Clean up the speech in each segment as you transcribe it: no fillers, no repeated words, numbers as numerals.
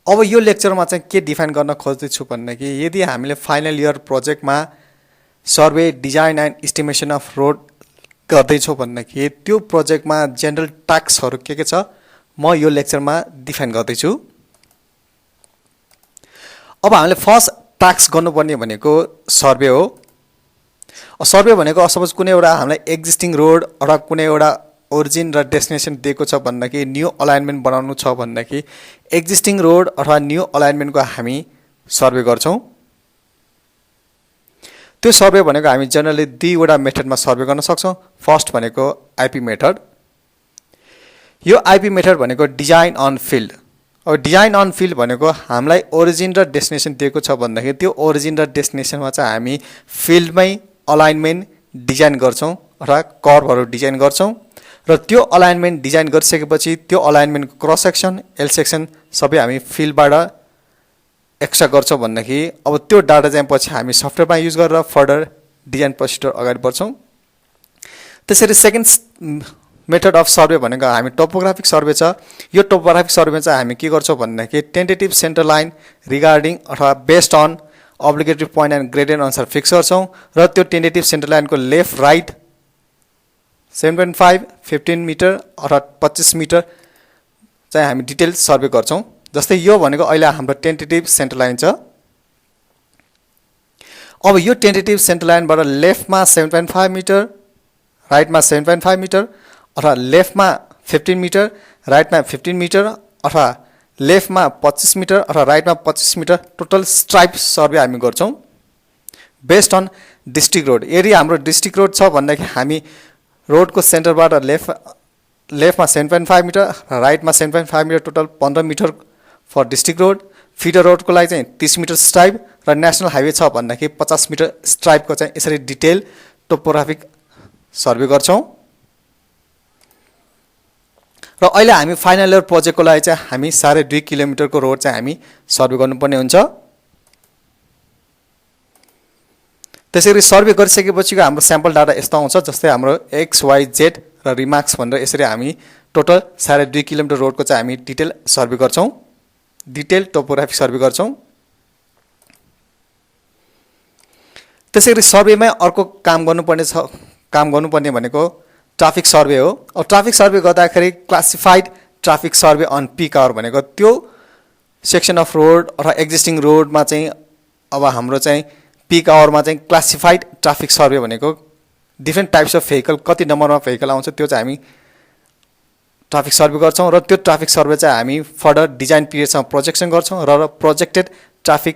अब यो लेक्चरमा चाहिँ के डिफाइन गर्न खोज्दैछु भन्दाखेरि यदि हामीले फाइनल इयर प्रोजेक्टमा survey design and estimation of road गर्दैछौँ भन्दाखेरि त्यो प्रोजेक्टमा जेनरल टास्कहरू के छ म यो लेक्चरमा डिफाइन गर्दैछु। अब हामीले फर्स्ट टास्क गर्नुपर्ने भनेको सर्वे हो। सर्वे भनेको सपोज कुनै एउटा हामीलाई एक्जिस्टिङ रोड अथवा कुनै एउटा ओरिजिन र डेस्टिनेसन दिएको छ भन्दाखेरि न्यू अलाइनमेन्ट बनाउनु छ भन्दाखेरि एक्जिस्टिङ रोड अथवा न्यू अलाइनमेन्टको हामी सर्वे गर्छौँ। त्यो सर्वे भनेको हामी जनरली दुईवटा मेथडमा सर्वे गर्न सक्छौँ। फर्स्ट भनेको आइपी मेथड। यो आइपी मेथड भनेको डिजाइन अन फिल्ड। अब डिजाइन अन फिल्ड भनेको हामीलाई ओरिजिन र डेस्टिनेसन दिएको छ भन्दाखेरि त्यो ओरिजिन र डेस्टिनेसनमा चाहिँ हामी फिल्डमै अलाइनमेन्ट डिजाइन गर्छौँ अथवा कर्भहरू डिजाइन गर्छौँ र त्यो अलाइनमेन्ट डिजाइन गरिसकेपछि त्यो अलाइनमेन्टको क्रस सेक्सन एल सेक्सन सबै हामी फिल्डबाट एक्स्ट्रा गर्छौँ भन्दाखेरि अब त्यो डाटा चाहिँ पछि हामी सफ्टवेयरमा युज गरेर फर्दर डिजाइन प्रोसिडर अगाडि बढ्छौँ। त्यसरी सेकेन्ड मेथड अफ सर्वे भनेको हामी टोपोग्राफिक सर्वे छ। यो टोपोग्राफिक सर्वे चाहिँ हामी के गर्छौँ भन्दाखेरि टेन्टेटिभ सेन्टर लाइन रिगार्डिङ अथवा based on obligatory point and gradient अनुसार फिक्स गर्छौँ र त्यो टेन्टेटिभ सेन्टर लाइनको लेफ्ट राइट 7.5 15 मिटर अथवा 25 मिटर चाहिँ हामी डिटेल सर्वे गर्छौँ। जस्तै यो भनेको अहिले हाम्रो टेन्टेटिभ सेन्टर लाइन छ। अब यो टेन्टेटिभ सेन्टर लाइनबाट लेफ्टमा 7.5 मिटर राइटमा 7.5 मिटर अथवा लेफ्टमा 15 मिटर राइटमा 15 मिटर अथवा लेफ्टमा 25 मिटर अथवा राइटमा 25 मिटर टोटल स्ट्राइप सर्वे हामी गर्छौँ बेस्ड अन डिस्ट्रिक्ट रोड। यदि हाम्रो डिस्ट्रिक्ट रोड छ भन्दाखेरि हामी रोडको सेन्टरबाट लेफ्टमा 7.5 मिटर राइटमा 7.5 metre total 15 metre for district road. Feeder रोडको लागि चाहिँ 30 मिटर स्ट्राइप र नेसनल हाइवे छ भन्दाखेरि 50 मिटर स्ट्राइपको चाहिँ यसरी डिटेल टोपोग्राफिक सर्वे गर्छौँ। र अहिले हामी फाइनल इयर प्रोजेक्टको लागि चाहिँ हामी 2.5 किलोमिटरको रोड चाहिँ हामी सर्वे गर्नुपर्ने हुन्छ। त्यसरी सर्वे गरिसकेपछिको हाम्रो स्याम्पल डाटा यस्तो आउँछ जस्तै हाम्रो XYZ र रिमार्क्स भनेर यसरी हामी टोटल 2.5 किलोमिटर रोडको चाहिँ हामी डिटेल सर्वे गर्छौँ, डिटेल टोपोग्राफिक सर्वे गर्छौँ। त्यसरी सर्वेमै अर्को काम गर्नुपर्ने भनेको ट्राफिक सर्वे हो। अब ट्राफिक सर्वे गर्दाखेरि classified traffic survey on peak hour भनेको त्यो सेक्सन अफ रोड अथवा एक्जिस्टिङ रोडमा चाहिँ अब हाम्रो चाहिँ पिक आवरमा चाहिँ क्लासिफाइड ट्राफिक सर्वे भनेको डिफ्रेन्ट टाइप्स अफ भेहिकल कति नम्बरमा भेहिकल आउँछ त्यो चाहिँ हामी ट्राफिक सर्वे गर्छौँ र त्यो ट्राफिक सर्वे चाहिँ हामी फर्दर डिजाइन पिरियडसम्म प्रोजेक्सन गर्छौँ र प्रोजेक्टेड ट्राफिक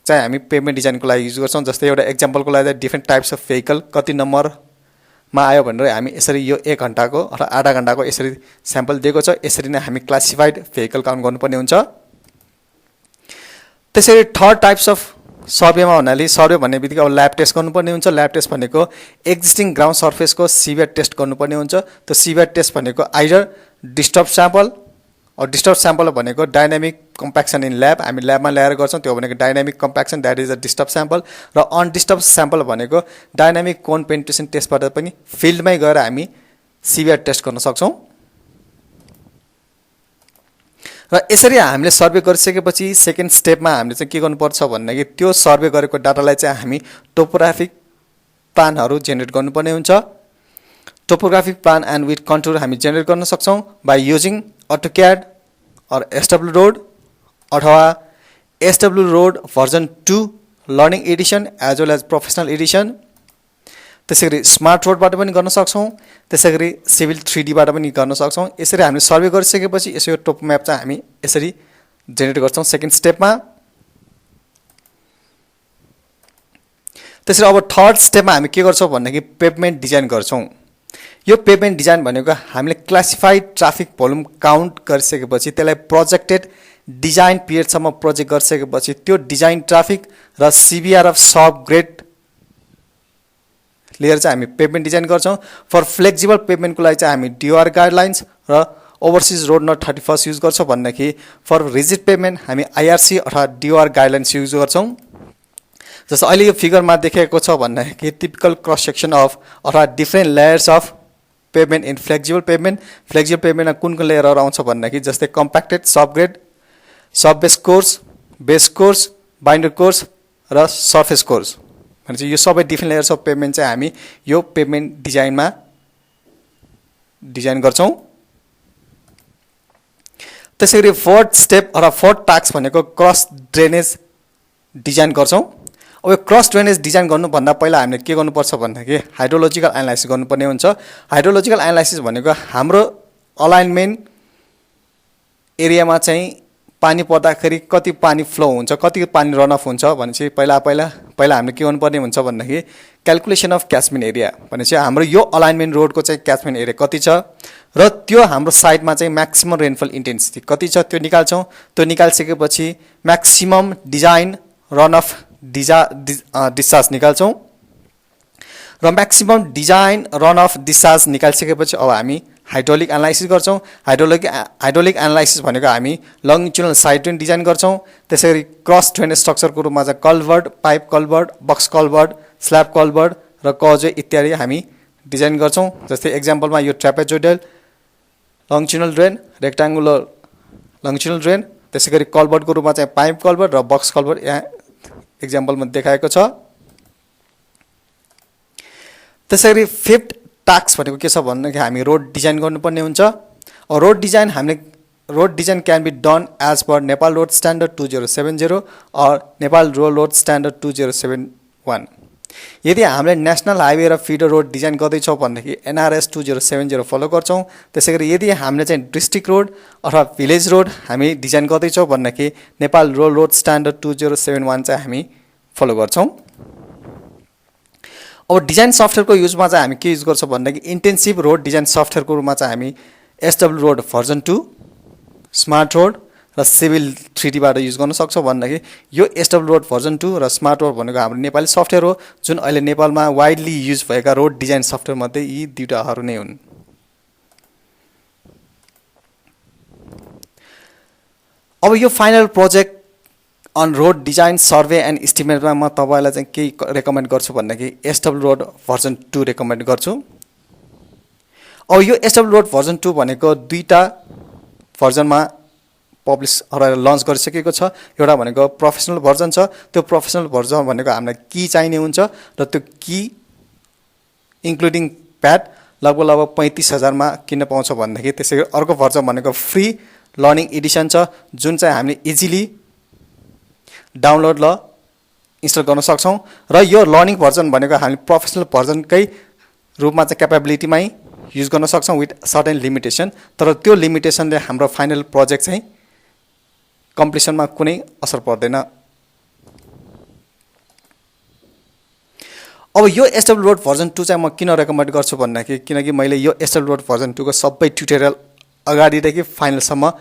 चाहिँ हामी पेमेन्ट डिजाइनको लागि युज गर्छौँ। जस्तै एउटा एक्जाम्पलको लागि डिफ्रेन्ट टाइप्स अफ भेहिकल कति नम्बरमा आयो भनेर हामी यसरी यो 1 घन्टाको अथवा आधा घन्टाको यसरी स्याम्पल दिएको छ, यसरी नै हामी क्लासिफाइड भेहिकल काउन्ट गर्नुपर्ने हुन्छ। त्यसरी थर्ड टाइप्स अफ सर्वेमा भन्नाले सर्वे भन्ने बित्तिकै अब ल्याब टेस्ट गर्नुपर्ने हुन्छ। ल्याब टेस्ट भनेको एक्जिस्टिङ ग्राउन्ड सर्फेसको सिभियर टेस्ट गर्नुपर्ने हुन्छ। त्यो सिभियर टेस्ट भनेको आइदर डिस्टर्ब स्याम्पल और डिस्टर्ब स्याम्पल भनेको डाइनामिक कम्प्याक्सन इन ल्याब, हामी ल्याबमा ल्याएर गर्छौँ त्यो भनेको dynamic compaction, that is a disturb sample. र अनडिस्टर्ब स्याम्पल भनेको डाइनामिक कोन पेनिट्रेसन टेस्टबाट पनि फिल्डमै गएर हामी सिभियर टेस्ट गर्न सक्छौँ। र यसरी हामीले सर्वे गरिसकेपछि सेकेन्ड स्टेपमा हामीले चाहिँ के गर्नुपर्छ भन्दाखेरि त्यो सर्वे गरेको डाटालाई चाहिँ हामी टोपोग्राफिक प्लानहरू जेनेरेट गर्नुपर्ने हुन्छ। Topographic plan and with contour हामी जेनेरेट गर्न सक्छौँ by using AutoCAD or SW road अथवा SW road version 2 learning edition as well as professional edition. त्यसैगरी स्मार्ट रोडबाट पनि गर्न सक्छौँ, त्यसैगरी सिभिल 3Dबाट पनि गर्न सक्छौँ। यसरी हामीले सर्वे गरिसकेपछि यसो टोपो म्याप चाहिँ हामी यसरी जेनेरेट गर्छौँ सेकेन्ड स्टेपमा। त्यसरी अब थर्ड स्टेपमा हामी के गर्छौँ भन्दाखेरि पेभमेन्ट डिजाइन गर्छौँ। यो पेभमेन्ट डिजाइन भनेको हामीले क्लासिफाइड ट्राफिक भोल्युम काउन्ट गरिसकेपछि त्यसलाई प्रोजेक्टेड डिजाइन पिरियडसम्म प्रोजेक्ट गरिसकेपछि त्यो डिजाइन ट्राफिक र CBR of sub grade layer चाहिँ हामी पेभमेन्ट डिजाइन गर्छौँ। फर फ्लेक्सिबल पेभमेन्टको लागि चाहिँ हामी डिओआर गाइडलाइन्स र ओभरसिज रोड नट 31 युज गर्छौँ भन्दाखेरि फर रिजिड पेभमेन्ट हामी आइआरसी अथवा डिओआर गाइडलाइन्स युज गर्छौँ। जस्तो अहिले यो फिगरमा देखेको छ भन्दाखेरि टिपिकल क्रस सेक्सन अफ अथवा different layers of pavement in flexible पेभमेन्टमा कुन कुन लेयरहरू आउँछ भन्दाखेरि जस्तै compacted sub grade sub base course, binder course र सर्फेस कोर्स भनेपछि यो सबै डिफ्रेन्ट लेयर्स अफ पेभमेन्ट चाहिँ हामी यो पेभमेन्ट डिजाइनमा डिजाइन गर्छौं। त्यसैगरी फोर्थ स्टेप अथवा फोर्थ टास्क भनेको क्रस ड्रेनेज डिजाइन गर्छौं। अब यो क्रस ड्रेनेज डिजाइन गर्नुभन्दा पहिला हामीले के गर्नुपर्छ भन्दाखेरि हाइड्रोलोजिकल एनालाइसिस गर्नुपर्ने हुन्छ। हाइड्रोलोजिकल एनालाइसिस भनेको हाम्रो अलाइनमेन्ट एरियामा चाहिँ पानी पर्दाखेरि कति पानी फ्लो हुन्छ, कति पानी रन अफ हुन्छ भनेपछि पहिला हामीले के गर्नुपर्ने हुन्छ भन्दाखेरि क्याल्कुलेसन अफ क्याचमेन्ट एरिया भनेपछि हाम्रो यो अलाइनमेन्ट रोडको चाहिँ क्याचमेन्ट एरिया कति छ र त्यो हाम्रो साइडमा चाहिँ म्याक्सिमम रेनफल इन्टेन्सिटी कति छ त्यो निकाल्छौं। त्यो निकालिसकेपछि maximum design run off discharge निकाल्छौं र maximum design run off discharge निकालिसकेपछि अब हामी हाइड्रोलिक एनालाइसिस गर्छौं। हाइड्रोलिक एनालाइसिस भनेको हामी लङ्गिट्युडनल साइड ड्रेन डिजाइन गर्छौं। त्यसैगरी क्रस ड्रेनेज स्ट्रक्चरको रूपमा चाहिँ culvert, pipe culvert, box culvert, slab culvert र कजवे इत्यादि हामी डिजाइन गर्छौं। जस्तै एक्जाम्पलमा यो trapezoidal longitudinal drain, rectangular longitudinal drain, त्यसैगरी कल्भर्टको रूपमा चाहिँ पाइप कल्भर्ट र बक्स कल्भर्ट यहाँ एक्जाम्पलमा देखाएको छ। त्यसैगरी फिफ्थ टास्क भनेको के छ भन्दाखेरि हामी रोड डिजाइन गर्नुपर्ने हुन्छ। Road design can be done as per Nepal road standard 2070 और नेपाल रोड स्ट्यान्डर्ड 2071। यदि हामीले नेशनल हाइवे र फिडर रोड डिजाइन गर्दैछौँ भनेदेखि NRS 2070 फलो गर्छौं। त्यसैगरी यदि हामीले चाहिँ डिस्ट्रिक्ट रोड अथवा भिलेज रोड हामी डिजाइन गर्दैछौँ भनेदेखि नेपाल रोड स्ट्यान्डर्ड 2071 चाहिँ हामी फलो गर्छौं। अब डिजाइन सफ्टवेयरको युजमा चाहिँ हामी के युज गर्छौं भन्दाखेरि इन्टेन्सिभ रोड डिजाइन सफ्टवेयरको रूपमा चाहिँ हामी SW road version 2, smart road र सिभिल 3D बाट युज गर्न सक्छौं भन्दाखेरि यो SW रोड भर्जन 2 र स्मार्ट रोड भनेको हाम्रो नेपाली सफ्टवेयर हो जुन अहिले नेपालमा वाइडली युज भएका रोड डिजाइन सफ्टवेयर मध्ये यी दुईटाहरू नै हुन्। अब यो final project on road design survey and इस्टिमेटमा म तपाईलाई चाहिँ के रेकमेन्ड गर्छु भन्दाखेरि SW रोड भर्जन 2 रेकमेन्ड गर्छु। अब यो SW रोड भर्जन 2 भनेको दुईटा भर्जनमा पब्लिश अथवा लन्च गरिसकेको छ। एउटा भनेको प्रोफेसनल भर्जन छ। त्यो प्रोफेसनल भर्जन भनेको हामीलाई की चाहिने हुन्छ र त्यो की इन्क्लुडिङ प्याड लगभग 35,000 मा किन्न पाउँछ भन्दाखेरि त्यसैगरी अर्को भर्जन भनेको फ्री लर्निङ एडिसन छ जुन चाहिँ हामीले इजिली डाउनलोड र इन्स्टल गर्न सक्छौं र यो लर्निङ भर्जन भनेको हामी प्रोफेसनल भर्जनकै रूपमा चाहिँ क्यापेबिलिटीमै युज गर्न सक्छौं विथ सर्टेन लिमिटेसन। तर त्यो लिमिटेसनले हाम्रो फाइनल प्रोजेक्ट चाहिँ कम्प्लिसनमा कुनै असर पर्दैन। अब यो SW रोड भर्जन 2 चाहिँ म किन रेकमेन्ड गर्छु भन्दाखेरि किनकि मैले यो SW रोड भर्जन 2 को सबै ट्युटोरियल अगाडिदेखि फाइनलसम्म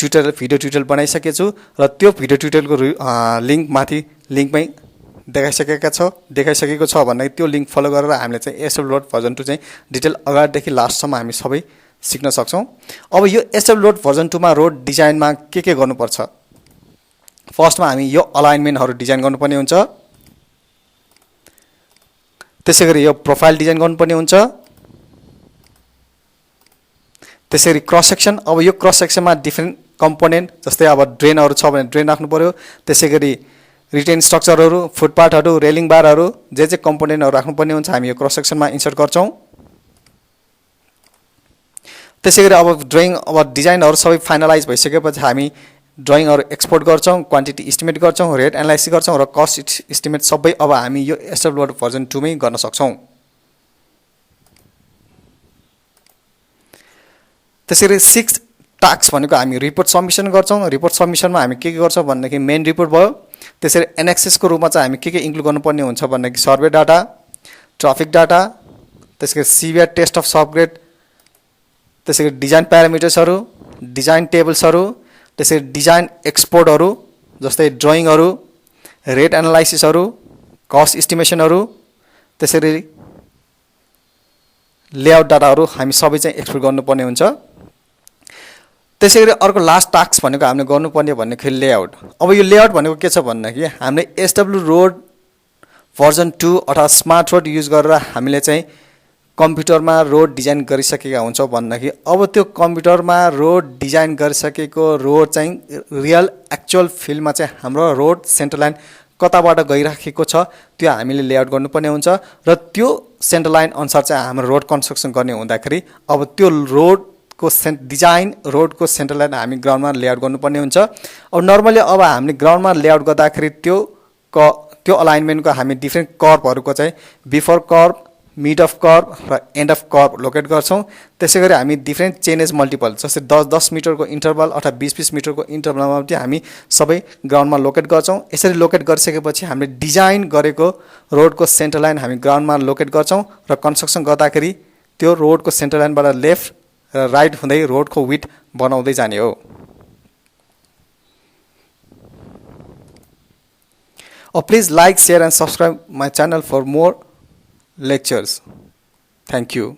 भिडियो ट्युटोरियल बनाइसकेको छु र त्यो भिडियो ट्युटोरियलको लिंक माथि लिंकमै देखाइसकेको छ भन्दाखेरि त्यो लिंक फलो गरेर हामीले चाहिँ SW रोड भर्जन 2 चाहिँ डिटेल अगाडिदेखि लास्टसम्म हामी सबै सिक्न सक्छौं। अब यो SW रोड भर्जन 2 मा रोड डिजाइनमा के गर्नुपर्छ? फर्स्टमा हामी यो अलाइनमेन्टहरु डिजाइन गर्नुपर्ने हुन्छ। त्यसैगरी यो प्रोफाइल डिजाइन गर्नुपर्ने हुन्छ। त्यसैगरी क्रस सेक्सन, अब यो क्रस सेक्सनमा डिफरेन्ट कम्पोनेन्ट जस्तै अब ड्रेनहरु छ भने ड्रेन राख्नु पर्यो। त्यसैगरी रिटेन स्ट्रक्चरहरु, फुटपाथहरु, रेलिङ बारहरु जे कम्पोनेन्टहरु राख्नुपर्ने हुन्छ हामी यो क्रस सेक्सनमा इन्सर्ट गर्छौं। त्यसैगरी अब ड्रइङ अब डिजाइनहरु सबै फाइनलाइज भइसकेपछि हामी ड्रइङहरु एक्सपोर्ट गर्छौं, क्वान्टिटी एस्टिमेट गर्छौं, रेट एनालाइसिस गर्छौं र कस्ट एस्टिमेट सबै अब हामी यो SW रोड भर्जन 2 मै गर्न सक्छौं। त्यसैगरी 6 टास्क भनेको हामी रिपोर्ट सबमिसन गर्छौं। रिपोर्ट सबमिसनमा हामी के गर्छौं भन्दाखेरि मेन रिपोर्ट भयो। त्यसैगरी एनेक्सेस को रूपमा चाहिँ हामी के इन्क्लुड गर्नुपर्ने हुन्छ भन्दाखेरि सर्वे डाटा, ट्राफिक डाटा, त्यसैगरी सिभियर टेस्ट अफ सबग्रेड, त्यसैगरी डिजाइन प्यारामिटर्सहरु, डिजाइन टेबल्सहरु, त्यसैगरी डिजाइन एक्सपोर्टहरु जस्तै ड्रइङहरु, रेट एनालाइसिसहरु, कस्ट एस्टिमेसनहरु, त्यसैगरी लेआउट डाटाहरु हामी सबै चाहिँ एक्सपोर्ट गर्नुपर्ने हुन्छ। त्यसैगरी अर्को लास्ट टास्क भनेको हामीले गर्नुपर्ने भनेको लेआउट। अब यो लेआउट भनेको के छ भन्दाखेरि हामीले SW रोड भर्जन 2 अथवा स्मार्ट रोड युज गरेर हामीले चाहिँ कम्प्युटरमा रोड डिजाइन गरिसकेका हुन्छौँ भन्दाखेरि अब त्यो कम्प्युटरमा रोड डिजाइन गरिसकेको रोड चाहिँ रियल एक्चुअल फिल्डमा चाहिँ हाम्रो रोड सेन्टर लाइन कताबाट गइराखेको छ त्यो हामीले लेआउट गर्नुपर्ने हुन्छ र त्यो सेन्टर लाइन अनुसार चाहिँ हाम्रो रोड कन्स्ट्रक्सन गर्ने हुँदाखेरि अब त्यो रोडको डिजाइन रोडको सेन्टर लाइन हामी ग्राउन्डमा लेआउट गर्नुपर्ने हुन्छ। अब नर्मली अब हामीले ग्राउन्डमा लेआउट गर्दाखेरि त्यो अलाइनमेन्टको हामी डिफ्रेन्ट कर्भहरूको चाहिँ before curve, mid of curve र एन्ड अफ कर्भ लोकेट गर्छौँ। त्यसै गरी हामी डिफ्रेन्ट चेन्जेस मल्टिपल जस्तै 10-10 मिटरको इन्टरभल अथवा 20-20 मिटरको इन्टरभलमा पनि हामी सबै ग्राउन्डमा लोकेट गर्छौँ। यसरी लोकेट गरिसकेपछि हामीले डिजाइन गरेको रोडको सेन्टर लाइन हामी ग्राउन्डमा लोकेट गर्छौँ र कन्स्ट्रक्सन गर्दाखेरि त्यो रोडको सेन्टर लाइनबाट लेफ्ट र राइट हुँदै रोडको विड्थ बनाउँदै जाने हो। Please like, share and subscribe my channel for more lectures. Thank you.